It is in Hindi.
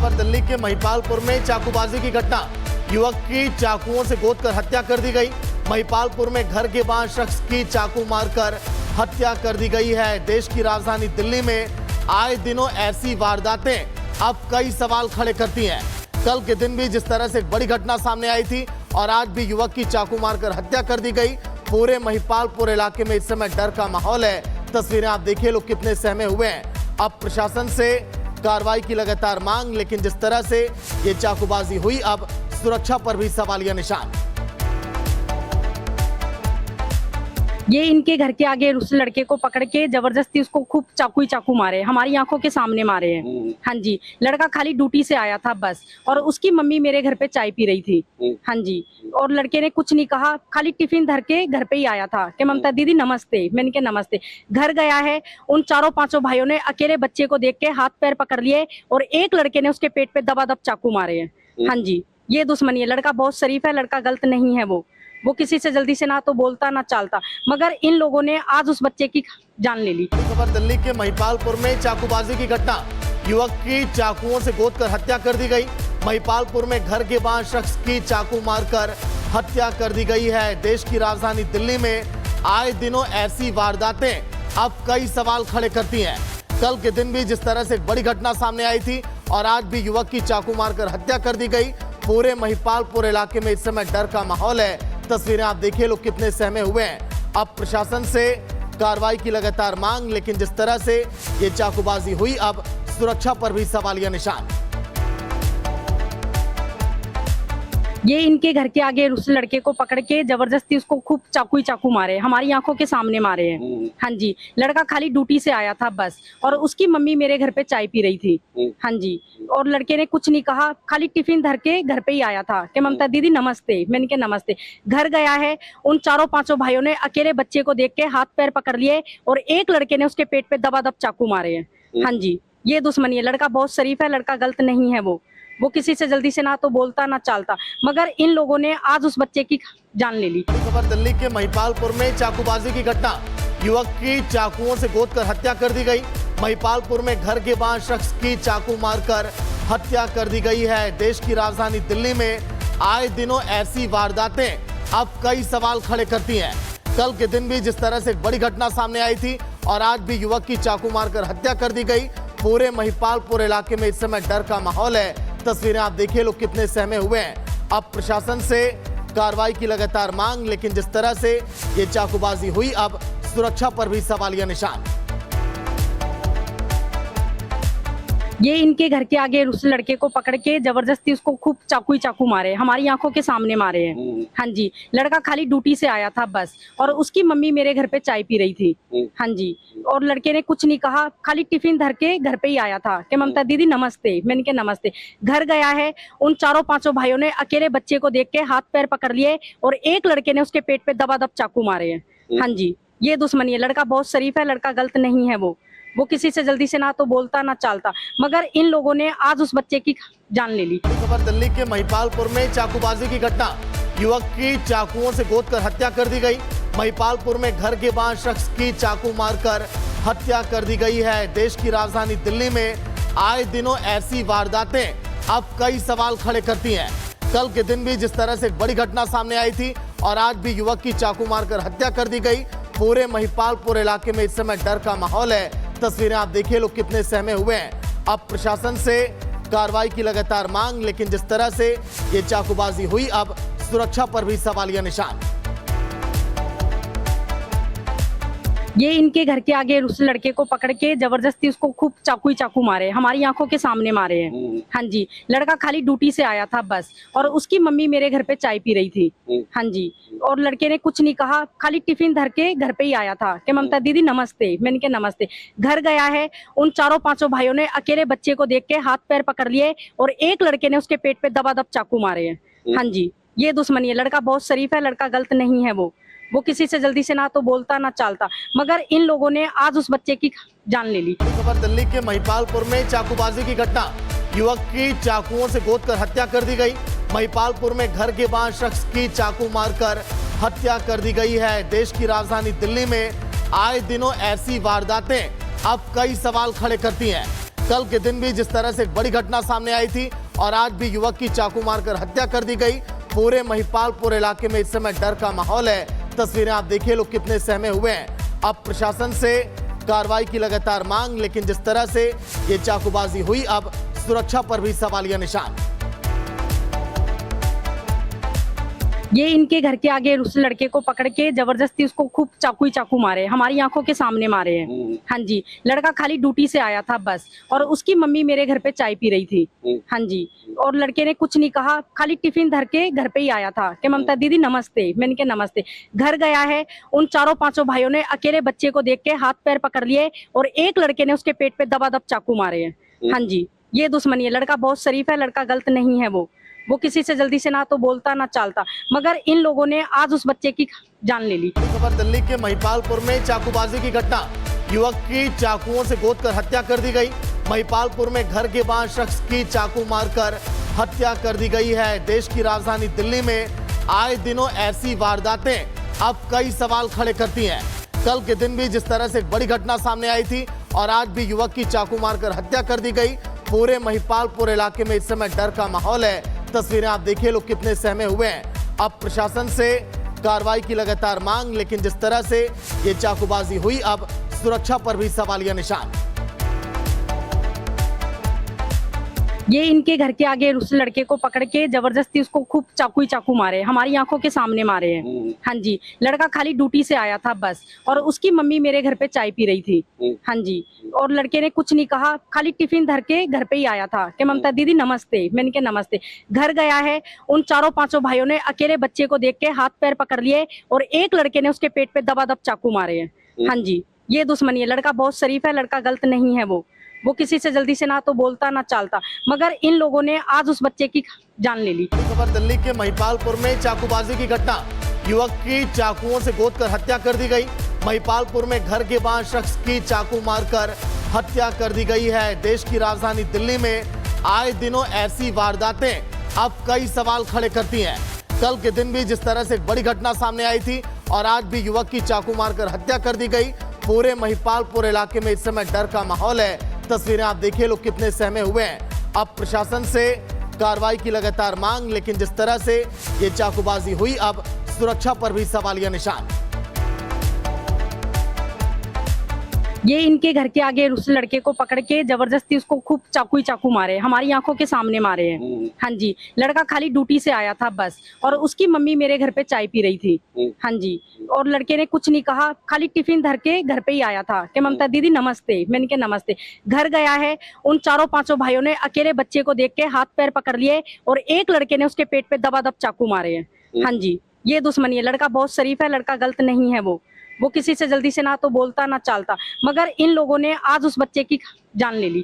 खबर दिल्ली के महिपालपुर में चाकूबाजी की घटना। युवक की चाकुओं से गोदकर हत्या कर दी गई। महिपालपुर में घर के बाहर शख्स की चाकू मारकर हत्या कर दी गई है। देश की राजधानी दिल्ली में आए दिनों ऐसी वारदातें अब कई सवाल खड़े करती हैं। कल के दिन भी जिस तरह से एक बड़ी घटना सामने आई थी और आज भी युवक की चाकू मारकर हत्या कर दी गई। पूरे महिपालपुर इलाके में इस समय डर का माहौल है। तस्वीरें आप देखिए, लोग कितने सहमे हुए हैं। अब प्रशासन से कार्रवाई की लगातार मांग, लेकिन जिस तरह से ये चाकूबाजी हुई, अब सुरक्षा पर भी सवालिया निशान। ये इनके घर के आगे उस लड़के को पकड़ के जबरदस्ती उसको खूब चाकू मारे, हमारी आंखों के सामने मारे हैं। हाँ जी, लड़का खाली ड्यूटी से आया था बस, और उसकी मम्मी मेरे घर पे चाय पी रही थी। हाँ जी, और लड़के ने कुछ नहीं कहा, खाली टिफिन धर के घर पे ही आया था कि ममता दीदी नमस्ते। मैंने कहा नमस्ते। घर गया है, उन चारों पांचों भाइयों ने अकेले बच्चे को देख के हाथ पैर पकड़ लिए और एक लड़के ने उसके पेट पे दबादब चाकू मारे हैं। हाँ जी, ये दुश्मनी है। लड़का बहुत शरीफ है, लड़का गलत नहीं है। वो किसी से जल्दी से ना तो बोलता ना चालता, मगर इन लोगों ने आज उस बच्चे की जान ले ली। खबर दिल्ली के महिपालपुर में चाकूबाजी की घटना। युवक की चाकुओं से गोदकर हत्या कर दी गई। महिपालपुर में घर के बाहर शख्स की चाकू मारकर हत्या कर दी गई है। देश की राजधानी दिल्ली में आए दिनों ऐसी वारदातें अब कई सवाल खड़े करती हैं। कल के दिन भी जिस तरह से एक बड़ी घटना सामने आई थी और आज भी युवक की चाकू मारकर हत्या कर दी गई। पूरे महिपालपुर इलाके में इस समय डर का माहौल है। तस्वीरें आप देखिए, लोग कितने सहमे हुए हैं। अब प्रशासन से कार्रवाई की लगातार मांग, लेकिन जिस तरह से ये चाकूबाजी हुई, अब सुरक्षा पर भी सवालिया निशान। ये इनके घर के आगे उस लड़के को पकड़ के जबरदस्ती उसको खूब चाकू मारे, हमारी आंखों के सामने मारे हैं। हाँ जी, लड़का खाली ड्यूटी से आया था बस, और उसकी मम्मी मेरे घर पे चाय पी रही थी। हाँ जी, और लड़के ने कुछ नहीं कहा, खाली टिफिन धर के घर पे ही आया था कि ममता दीदी नमस्ते। मैंने कहा नमस्ते। घर गया है, उन चारों पांचों भाइयों ने अकेले बच्चे को देख के हाथ पैर पकड़ लिए और एक लड़के ने उसके पेट पे दबादब चाकू मारे हैं। हाँ जी, ये दुश्मनी है। लड़का बहुत शरीफ है, लड़का गलत नहीं है। वो किसी से जल्दी से ना तो बोलता ना चालता, मगर इन लोगों ने आज उस बच्चे की जान ले ली। खबर दिल्ली के महिपालपुर में चाकूबाजी की घटना। युवक की चाकुओं से गोदकर हत्या कर दी गई। महिपालपुर में घर के बाहर शख्स की चाकू मारकर हत्या कर दी गई है। देश की राजधानी दिल्ली में आए दिनों ऐसी वारदातें अब कई सवाल खड़े करती हैं। कल के दिन भी जिस तरह से एक बड़ी घटना सामने आई थी और आज भी युवक की चाकू मारकर हत्या कर दी गई। पूरे महिपालपुर इलाके में इस समय डर का माहौल है। तस्वीरें आप देखिए, लोग कितने सहमे हुए हैं। अब प्रशासन से कार्रवाई की लगातार मांग, लेकिन जिस तरह से ये चाकूबाजी हुई, अब सुरक्षा पर भी सवालिया निशान। ये इनके घर के आगे उस लड़के को पकड़ के जबरदस्ती उसको खूब चाकू मारे, हमारी आंखों के सामने मारे हैं। हाँ जी, लड़का खाली ड्यूटी से आया था बस, और उसकी मम्मी मेरे घर पे चाय पी रही थी। हाँ जी, और लड़के ने कुछ नहीं कहा, खाली टिफिन धर के घर पे ही आया था कि ममता दीदी नमस्ते। मैंने कहा नमस्ते। घर गया है, उन चारों पांचों भाइयों ने अकेले बच्चे को देख के हाथ पैर पकड़ लिए और एक लड़के ने उसके पेट पे दबादब चाकू मारे हैं। हाँ जी, ये दुश्मनी है। लड़का बहुत शरीफ है, लड़का गलत नहीं है। वो किसी से जल्दी से ना तो बोलता ना चालता, मगर इन लोगों ने आज उस बच्चे की जान ले ली। खबर दिल्ली के महिपालपुर में चाकूबाजी की घटना। युवक की चाकुओं से गोदकर हत्या कर दी गई। महिपालपुर में घर के बाहर शख्स की चाकू मारकर हत्या कर दी गई है। देश की राजधानी दिल्ली में आए दिनों ऐसी वारदातें अब कई सवाल खड़े करती हैं। कल के दिन भी जिस तरह से एक बड़ी घटना सामने आई थी और आज भी युवक की चाकू मारकर हत्या कर दी गई। पूरे महिपालपुर इलाके में इस समय डर का माहौल है। तस्वीरें आप देखिए, लोग कितने सहमे हुए हैं। अब प्रशासन से कार्रवाई की लगातार मांग, लेकिन जिस तरह से ये चाकूबाजी हुई, अब सुरक्षा पर भी सवालिया निशान। ये इनके घर के आगे उस लड़के को पकड़ के जबरदस्ती उसको खूब चाकू मारे, हमारी आंखों के सामने मारे हैं। हाँ जी, लड़का खाली ड्यूटी से आया था बस, और उसकी मम्मी मेरे घर पे चाय पी रही थी। हाँ जी, और लड़के ने कुछ नहीं कहा, खाली टिफिन धर के घर पे ही आया था कि ममता दीदी नमस्ते। मैंने कहा नमस्ते। घर गया है, उन चारों पांचों भाइयों ने अकेले बच्चे को देख के हाथ पैर पकड़ लिए और एक लड़के ने उसके पेट पे दबादब चाकू मारे हैं। हाँ जी, ये दुश्मनी है। लड़का बहुत शरीफ है, लड़का गलत नहीं है। वो किसी से जल्दी से ना तो बोलता ना चालता, मगर इन लोगों ने आज उस बच्चे की जान ले ली। खबर दिल्ली के महिपालपुर में चाकूबाजी की घटना। युवक की चाकुओं से गोदकर हत्या कर दी गई। महिपालपुर में घर के बाहर शख्स की चाकू मारकर हत्या कर दी गई है। देश की राजधानी दिल्ली में आए दिनों ऐसी वारदातें अब कई सवाल खड़े करती हैं। कल के दिन भी जिस तरह से एक बड़ी घटना सामने आई थी और आज भी युवक की चाकू मारकर हत्या कर दी गई। पूरे महिपालपुर इलाके में इस समय डर का माहौल है। तस्वीरें आप देखिए, लोग कितने सहमे हुए हैं। अब प्रशासन से कार्रवाई की लगातार मांग, लेकिन जिस तरह से ये चाकूबाजी हुई, अब सुरक्षा पर भी सवालिया निशान। ये इनके घर के आगे उस लड़के को पकड़ के जबरदस्ती उसको खूब चाकू ही चाकू मारे, हमारी आंखों के सामने मारे हैं। हाँ जी, लड़का खाली ड्यूटी से आया था बस, और उसकी मम्मी मेरे घर पे चाय पी रही थी। हाँ जी, और लड़के ने कुछ नहीं कहा, खाली टिफिन धर के घर पे ही आया था कि ममता दीदी नमस्ते। मैंने कहा नमस्ते। घर गया है, उन चारों पांचों भाइयों ने अकेले बच्चे को देख के हाथ पैर पकड़ लिए और एक लड़के ने उसके पेट पे दबादब चाकू मारे हैं। हाँ जी, ये दुश्मनी है। लड़का बहुत शरीफ है, लड़का गलत नहीं है। वो किसी से जल्दी से ना तो बोलता ना चालता, मगर इन लोगों ने आज उस बच्चे की जान ले ली। खबर दिल्ली के महिपालपुर में चाकूबाजी की घटना, युवक की चाकुओं से गोदकर हत्या कर दी गई। महिपालपुर में घर के बाहर शख्स की चाकू मारकर हत्या कर दी गई है। देश की राजधानी दिल्ली में आए दिनों ऐसी वारदातें अब कई सवाल खड़े करती हैं। कल के दिन भी जिस तरह से एक बड़ी घटना सामने आई थी और आज भी युवक की चाकू मारकर हत्या कर दी गई। पूरे महिपालपुर इलाके में इस समय डर का माहौल है। तस्वीरें आप देखिए, लोग कितने सहमे हुए हैं। अब प्रशासन से कार्रवाई की लगातार मांग, लेकिन जिस तरह से ये चाकूबाजी हुई, अब सुरक्षा पर भी सवालिया निशान। ये इनके घर के आगे उस लड़के को पकड़ के जबरदस्ती उसको खूब चाकू ही चाकू मारे, हमारी आंखों के सामने मारे हैं। हाँ जी, लड़का खाली ड्यूटी से आया था बस, और उसकी मम्मी मेरे घर पे चाय पी रही थी। हाँ जी, और लड़के ने कुछ नहीं कहा, खाली टिफिन धर के घर पे ही आया था कि ममता दीदी नमस्ते। मैंने कहा नमस्ते। घर गया है, उन चारों पांचों भाइयों ने अकेले बच्चे को देख के हाथ पैर पकड़ लिए और एक लड़के ने उसके पेट पे दबादब चाकू मारे हैं। हाँ जी, ये दुश्मनी है। लड़का बहुत शरीफ है, लड़का गलत नहीं है। वो किसी से जल्दी से ना तो बोलता ना चालता, मगर इन लोगों ने आज उस बच्चे की जान ले ली। खबर दिल्ली के महिपालपुर में चाकूबाजी की घटना, युवक की चाकुओं से गोदकर हत्या कर दी गई। महिपालपुर में घर के बाहर शख्स की चाकू मारकर हत्या कर दी गई है। देश की राजधानी दिल्ली में आए दिनों ऐसी वारदातें अब कई सवाल खड़े करती हैं। कल के दिन भी जिस तरह से एक बड़ी घटना सामने आई थी और आज भी युवक की चाकू मारकर हत्या कर दी गई। पूरे महिपालपुर इलाके में इस समय डर का माहौल है। तस्वीरें आप देखिए, लोग कितने सहमे हुए हैं। अब प्रशासन से कार्रवाई की लगातार मांग, लेकिन जिस तरह से ये चाकूबाजी हुई, अब सुरक्षा पर भी सवालिया निशान। ये इनके घर के आगे उस लड़के को पकड़ के जबरदस्ती उसको खूब चाकू ही चाकू मारे, हमारी आंखों के सामने मारे हैं। हाँ जी, लड़का खाली ड्यूटी से आया था बस, और उसकी मम्मी मेरे घर पे चाय पी रही थी। हाँ जी, और लड़के ने कुछ नहीं कहा, खाली टिफिन धर के घर पे ही आया था कि ममता दीदी नमस्ते। मैंने कहा नमस्ते। घर गया है, उन चारों पांचों भाइयों ने अकेले बच्चे को देख के हाथ पैर पकड़ लिए और एक लड़के ने उसके पेट पे दबादब चाकू मारे हैं। हाँ जी, ये दुश्मनी है। लड़का बहुत शरीफ है, लड़का गलत नहीं है। वो किसी से जल्दी से ना तो बोलता ना चालता, मगर इन लोगों ने आज उस बच्चे की जान ले ली।